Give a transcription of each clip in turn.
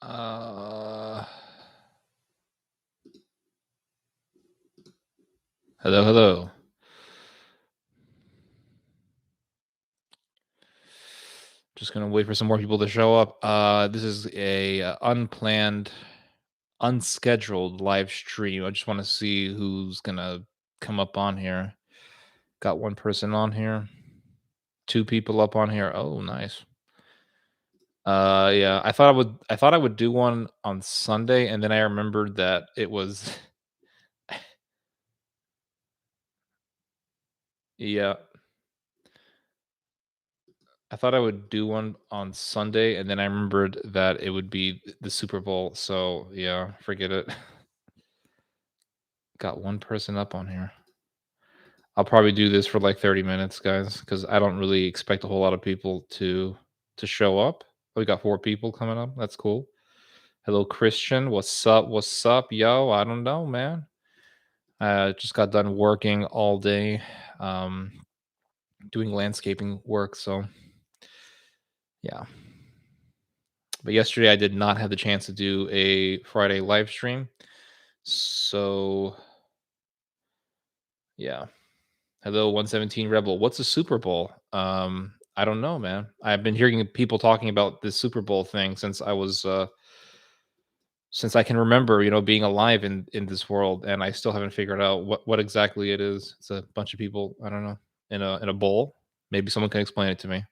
Uh, hello, hello. Just gonna wait for some more people to show up. This is a unplanned, unscheduled live stream. I just want to see who's gonna come up on here. Got one person on here, two people up on here. Oh, nice. Yeah, I thought I would do one on Sunday, and then I remembered that it was yeah, I thought I would do one on Sunday, and then I remembered that it would be the Super Bowl. So yeah, forget it. Got one person up on here. I'll probably do this for like 30 minutes, guys, because I don't really expect a whole lot of people to show up. We got four people coming up. That's cool. Hello, Christian. What's up? What's up, yo? I don't know, man. Just got done working all day, um, doing landscaping work. So yeah. But yesterday I did not have the chance to do a Friday live stream. So yeah. Hello, 117 Rebel. What's a Super Bowl? I don't know, man. I've been hearing people talking about this Super Bowl thing since I can remember, being alive in this world, and I still haven't figured out what exactly it is. It's a bunch of people, I don't know, in a bowl. Maybe someone can explain it to me.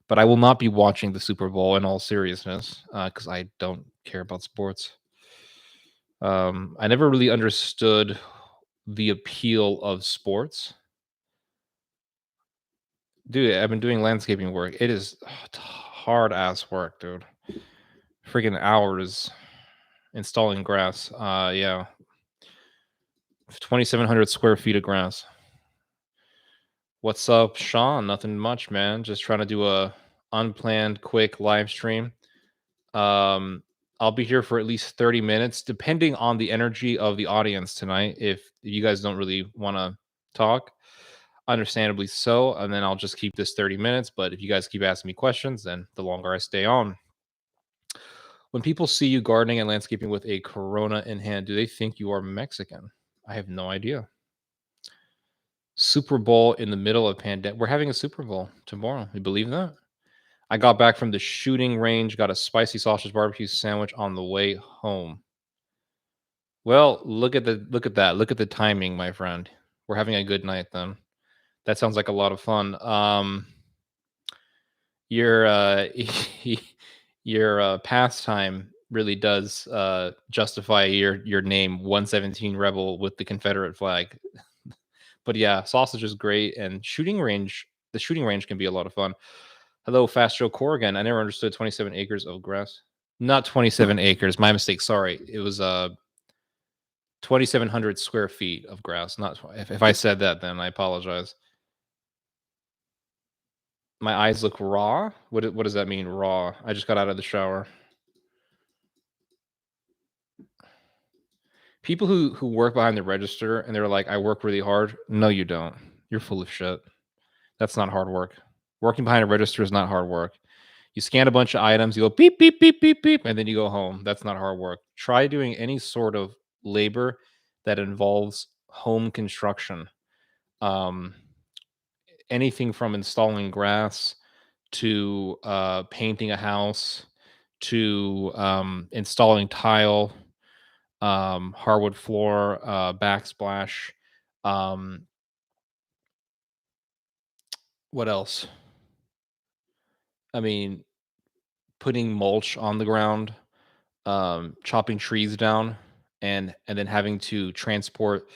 But I will not be watching the Super Bowl in all seriousness, because I don't care about sports. I never really understood the appeal of sports. Dude, I've been doing landscaping work. It is hard ass work, dude. Freaking hours installing grass. Yeah, 2,700 square feet of grass. What's up, Sean? Nothing much, man. Just trying to do a unplanned, quick live stream. I'll be here for at least 30 minutes, depending on the energy of the audience tonight. If you guys don't really want to talk, understandably so, and then I'll just keep this 30 minutes. But if you guys keep asking me questions, then the longer I stay on. When people see you gardening and landscaping with a Corona in hand, do they think you are Mexican? I have no idea. Super Bowl in the middle of pandemic. We're having a Super Bowl tomorrow. You believe that? I got back from the shooting range, got a spicy sausage barbecue sandwich on the way home. Well, look at that. Look at the timing, my friend. We're having a good night then. That sounds like a lot of fun. Your your pastime really does justify your name 117 Rebel with the Confederate flag. But yeah, sausage is great, and shooting range. The shooting range can be a lot of fun. Hello, Fast Joe Corrigan. I never understood 27 acres of grass. Not 27 acres. My mistake. Sorry. It was 2,700 square feet of grass. Not if I said that, then I apologize. My eyes look raw. What does that mean? Raw. I just got out of the shower. People who work behind the register and they're like, I work really hard. No, you don't. You're full of shit. That's not hard work. Working behind a register is not hard work. You scan a bunch of items, you go beep, beep, beep, beep, beep, and then you go home. That's not hard work. Try doing any sort of labor that involves home construction. Um, Anything from installing grass to painting a house to installing tile, hardwood floor, backsplash. Um, what else? I mean, putting mulch on the ground, chopping trees down, and then having to transport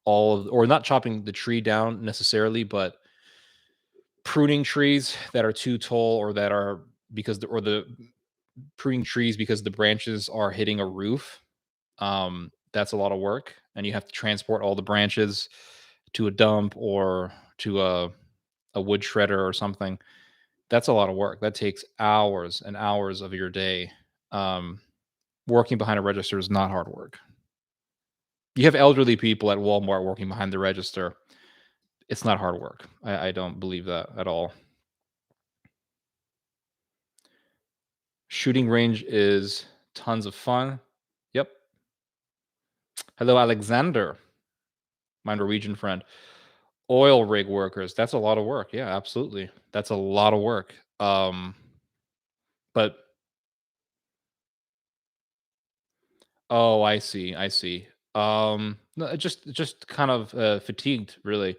or not chopping the tree down necessarily, but pruning trees that are too tall or that are or the pruning trees because the branches are hitting a roof. That's a lot of work, and you have to transport all the branches to a dump or to a wood shredder or something. That's a lot of work. That takes hours and hours of your day. Um, Working behind a register is not hard work. You have elderly people at Walmart working behind the register. It's not hard work. I don't believe that at all. Shooting range is tons of fun. Yep. Hello, Alexander, my Norwegian friend. Oil rig workers. That's a lot of work. Yeah, absolutely. That's a lot of work. But oh, I see. I see. No, just kind of fatigued, really.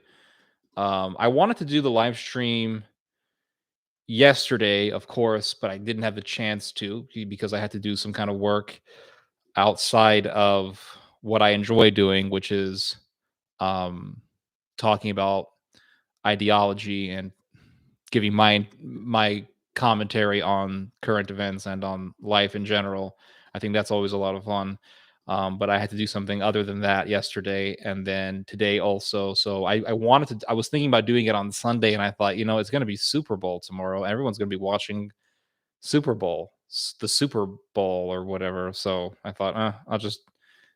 I wanted to do the live stream yesterday, of course, but I didn't have the chance to because I had to do some kind of work outside of what I enjoy doing, which is um, talking about ideology and giving my commentary on current events and on life in general. I think that's always a lot of fun. But I had to do something other than that yesterday and then today also. So I wanted to. I was thinking about doing it on Sunday, and I thought, it's going to be Super Bowl tomorrow. Everyone's going to be watching Super Bowl, the Super Bowl or whatever. So I thought, I'll just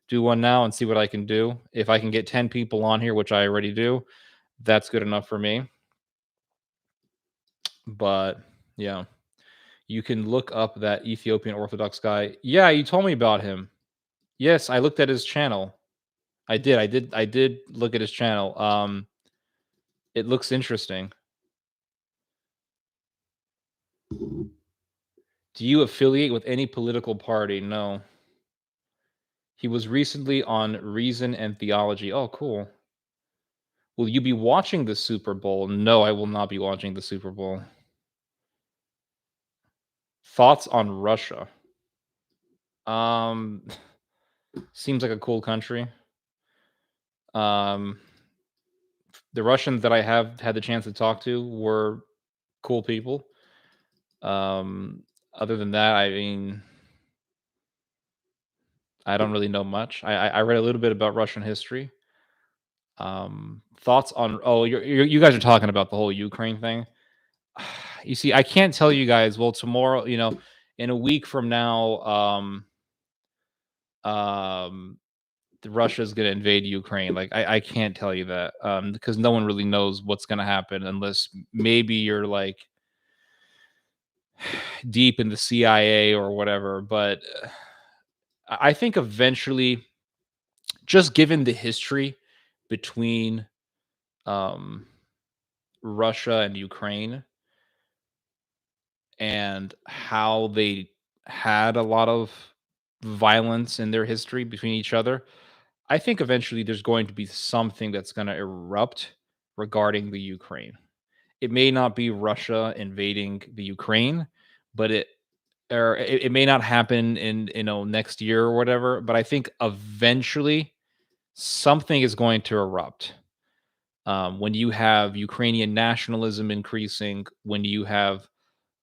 do one now and see what I can do. If I can get 10 people on here, which I already do, that's good enough for me. But yeah, you can look up that Ethiopian Orthodox guy. Yeah, you told me about him. Yes, I looked at his channel. I did look at his channel. It looks interesting. Do you affiliate with any political party? No. He was recently on Reason and Theology. Oh, cool. Will you be watching the Super Bowl? No, I will not be watching the Super Bowl. Thoughts on Russia? Um, seems like a cool country. Um, the Russians that I have had the chance to talk to were cool people. Um, other than that, I mean, I don't really know much. I read a little bit about Russian history. Thoughts on? Oh, you guys are talking about the whole Ukraine thing. You see, I can't tell you guys. Well, tomorrow, in a week from now, um, Russia's going to invade Ukraine. Like, I can't tell you that because no one really knows what's going to happen unless maybe you're like deep in the CIA or whatever. But I think eventually, just given the history between um, Russia and Ukraine and how they had a lot of violence in their history between each other, I think eventually there's going to be something that's going to erupt regarding the Ukraine. It may not be Russia invading the Ukraine, but it may not happen in next year or whatever. But I think eventually something is going to erupt. When you have Ukrainian nationalism increasing, when you have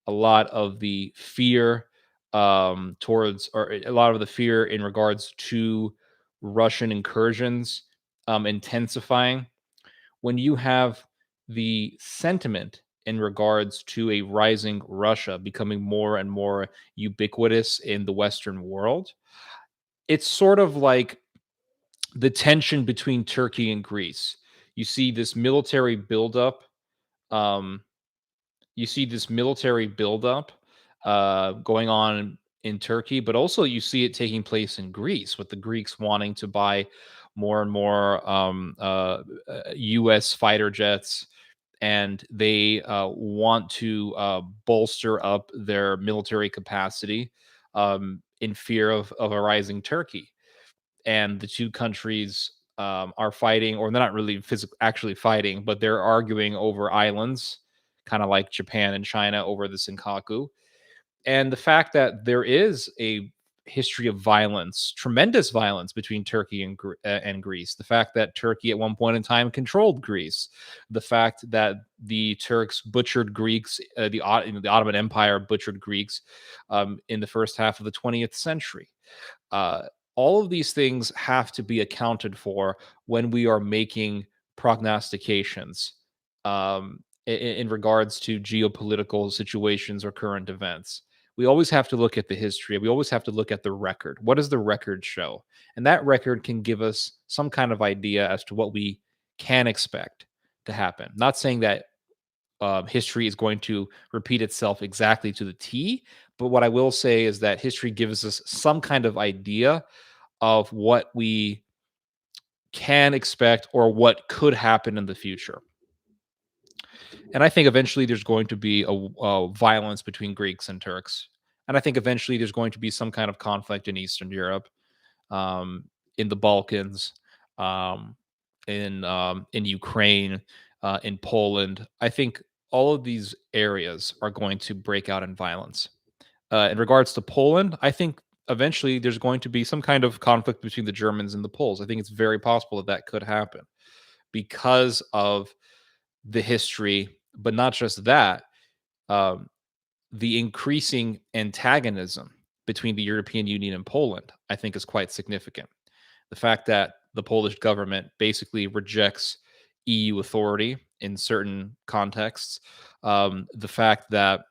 a lot of the fear towards, or a lot of the fear in regards to Russian incursions intensifying, when you have the sentiment in regards to a rising Russia becoming more and more ubiquitous in the Western world, it's sort of like the tension between Turkey and Greece. You see this military buildup. Um, you see this military buildup going on in Turkey, but also you see it taking place in Greece, with the Greeks wanting to buy more and more U.S. fighter jets, and they want to bolster up their military capacity in fear of a rising Turkey. And the two countries are fighting, or they're not really physically actually fighting, but they're arguing over islands, kind of like Japan and China over the Senkaku. And the fact that there is a history of violence, tremendous violence between Turkey and Greece. The fact that Turkey at one point in time controlled Greece. The fact that the Turks butchered Greeks, the Ottoman Empire butchered Greeks in the first half of the 20th century. Uh, all of these things have to be accounted for when we are making prognostications in regards to geopolitical situations or current events. We always have to look at the history. We always have to look at the record. What does the record show? And that record can give us some kind of idea as to what we can expect. to happen. Not saying that history is going to repeat itself exactly to the T, but what I will say is that history gives us some kind of idea of what we can expect or what could happen in the future. And I think eventually there's going to be a violence between Greeks and Turks. And I think eventually there's going to be some kind of conflict in Eastern Europe, um, in the Balkans, um, in Ukraine, in Poland. I think all of these areas are going to break out in violence. In regards to Poland, I think eventually there's going to be some kind of conflict between the Germans and the Poles. I think it's very possible that that could happen because of the history, but not just that. Um, the increasing antagonism between the European Union and Poland, I think, is quite significant. The fact that the Polish government basically rejects EU authority in certain contexts, the fact that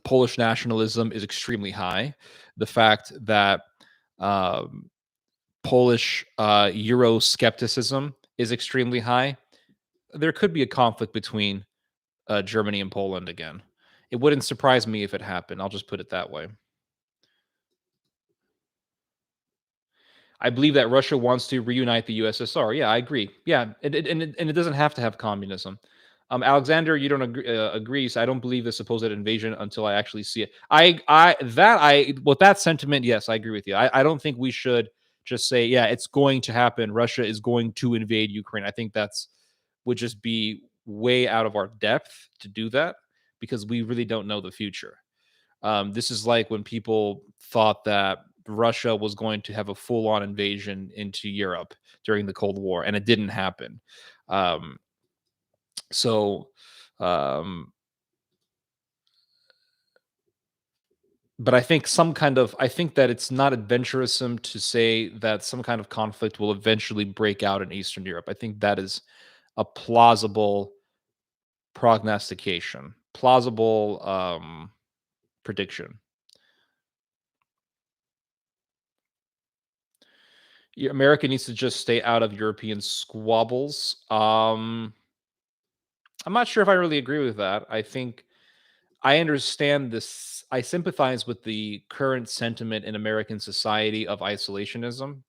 Polish nationalism is extremely high, the fact that um, Polish Euroscepticism is extremely high. There could be a conflict between Germany and Poland again. It wouldn't surprise me if it happened. I'll just put it that way. I believe that Russia wants to reunite the USSR. Yeah, I agree. Yeah, and it doesn't have to have communism. Alexander, you don't agree, so I don't believe the supposed invasion until I actually see it. With that sentiment, yes, I agree with you. I don't think we should just say, yeah, it's going to happen. Russia is going to invade Ukraine. I think that's would just be way out of our depth to do that because we really don't know the future. This is like when people thought that Russia was going to have a full on invasion into Europe during the Cold War, and it didn't happen. Um, so, um, but I think that it's not adventurousome to say that some kind of conflict will eventually break out in Eastern Europe. I think that is a plausible prognostication, plausible prediction. America needs to just stay out of European squabbles. I'm not sure if I really agree with that. I think I understand this. I sympathize with the current sentiment in American society of isolationism.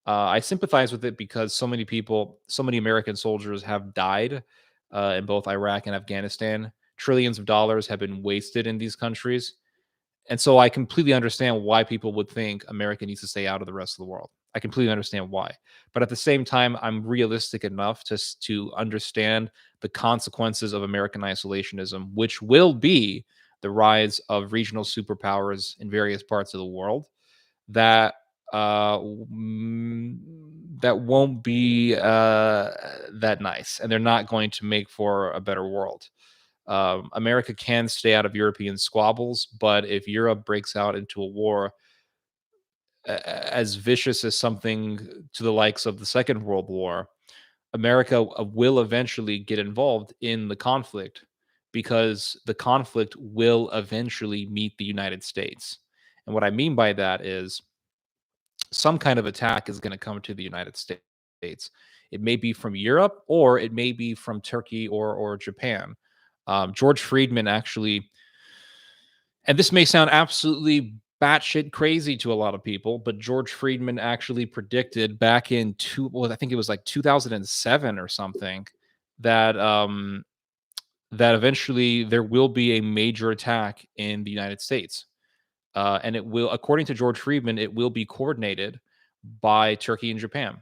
I sympathize with it because so many people, so many American soldiers have died in both Iraq and Afghanistan. Trillions of dollars have been wasted in these countries. And so I completely understand why people would think America needs to stay out of the rest of the world. I completely understand why. But at the same time, I'm realistic enough to understand the consequences of American isolationism, which will be the rise of regional superpowers in various parts of the world that that won't be that nice, and they're not going to make for a better world. America can stay out of European squabbles, but if Europe breaks out into a war as vicious as something to the likes of the Second World War, America will eventually get involved in the conflict because the conflict will eventually meet the United States. And what I mean by that is some kind of attack is going to come to the United States. It may be from Europe or it may be from Turkey or Japan. George Friedman actually, and this may sound absolutely batshit crazy to a lot of people, but George Friedman actually predicted back in I think it was like 2007 or something, that that eventually there will be a major attack in the United States, and it will, according to George Friedman, it will be coordinated by Turkey and Japan,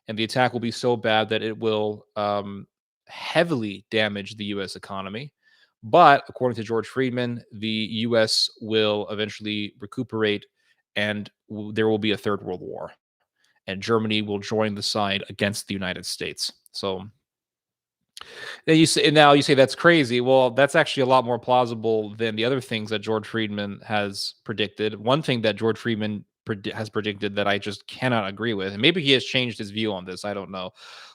and the attack will be so bad that it will heavily damage the U.S. economy. But according to George Friedman, the U.S. will eventually recuperate, and there will be a third world war, and Germany will join the side against the United States. So then you say that's crazy. Well, that's actually a lot more plausible than the other things that George Friedman has predicted. One thing that George Friedman has predicted that I just cannot agree with, and maybe he has changed his view on this. I don't know,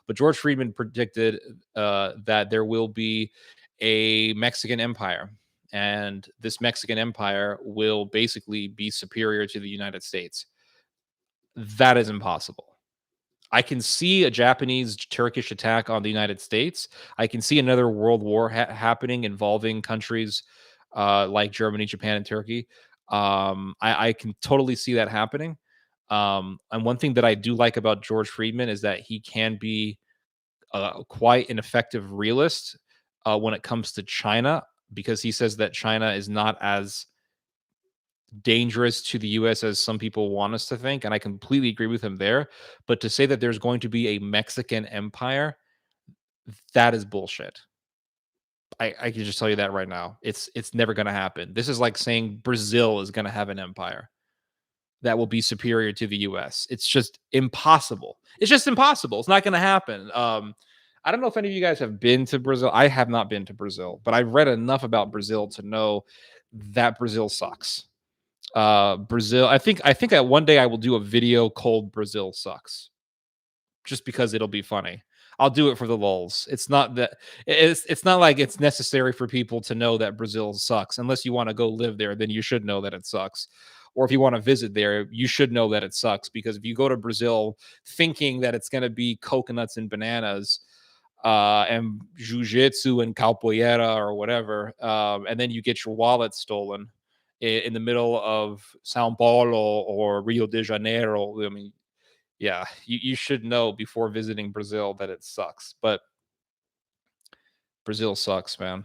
but George Friedman predicted that there will be a Mexican empire, and this Mexican empire will basically be superior to the United States. That is impossible. I can see a Japanese Turkish attack on the United States. I can see another world war happening involving countries like Germany, Japan, and Turkey. I can totally see that happening. And one thing that I do like about George Friedman is that he can be quite an effective realist when it comes to China, because he says that China is not as dangerous to the US as some people want us to think. And I completely agree with him there. But to say that there's going to be a Mexican empire, that is bullshit. I can just tell you that right now. It's never going to happen. This is like saying Brazil is going to have an empire that will be superior to the US. It's just impossible. It's just impossible. It's not going to happen. I don't know if any of you guys have been to Brazil. I have not been to Brazil, but I've read enough about Brazil to know that Brazil sucks. Brazil, I think that one day I will do a video called Brazil sucks, just because it'll be funny. I'll do it for the lulz. It's not like it's necessary for people to know that Brazil sucks. Unless you want to go live there, then you should know that it sucks. Or if you want to visit there, you should know that it sucks, because if you go to Brazil thinking that it's going to be coconuts and bananas, and jujitsu and capoeira or whatever, and then you get your wallet stolen in the middle of Sao Paulo or Rio de Janeiro. I mean, yeah, you should know before visiting Brazil that it sucks. But Brazil sucks, man.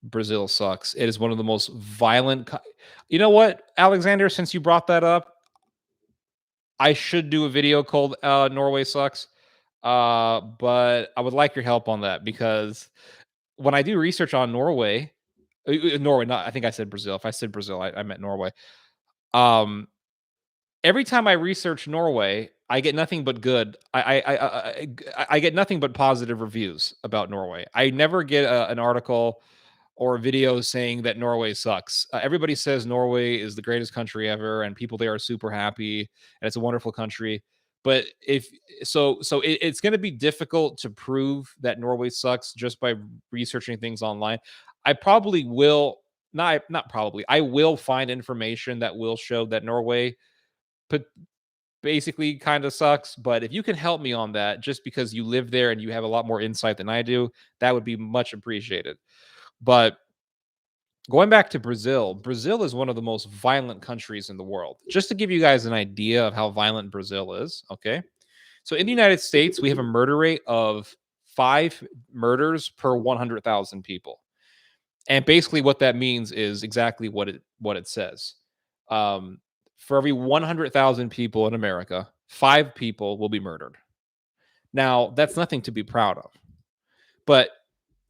Brazil sucks. It is one of the most violent. You know what, Alexander? Since you brought that up, I should do a video called "Norway Sucks." But I would like your help on that, because when I do research on Norway, Norway, not, I think I said Brazil. If I said Brazil, I meant Norway. Um, every time I research Norway, I get nothing but good. I get nothing but positive reviews about Norway. I never get an article or a video saying that Norway sucks. Everybody says Norway is the greatest country ever, and people there are super happy, and it's a wonderful country. But if it's going to be difficult to prove that Norway sucks just by researching things online. I probably will not probably. I will find information that will show that Norway put basically kind of sucks. But if you can help me on that, just because you live there and you have a lot more insight than I do, that would be much appreciated. But going back to Brazil, Brazil is one of the most violent countries in the world. Just to give you guys an idea of how violent Brazil is, okay? So in the United States, we have a murder rate of 5 murders per 100,000 people. And basically what that means is exactly what it says. Um, for every 100,000 people in America, 5 people will be murdered. Now, that's nothing to be proud of. But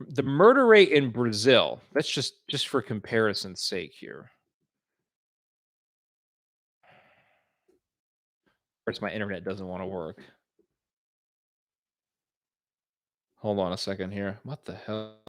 the murder rate in Brazil, that's just for comparison's sake here. Of course, my internet doesn't want to work. Hold on a second here. What the hell?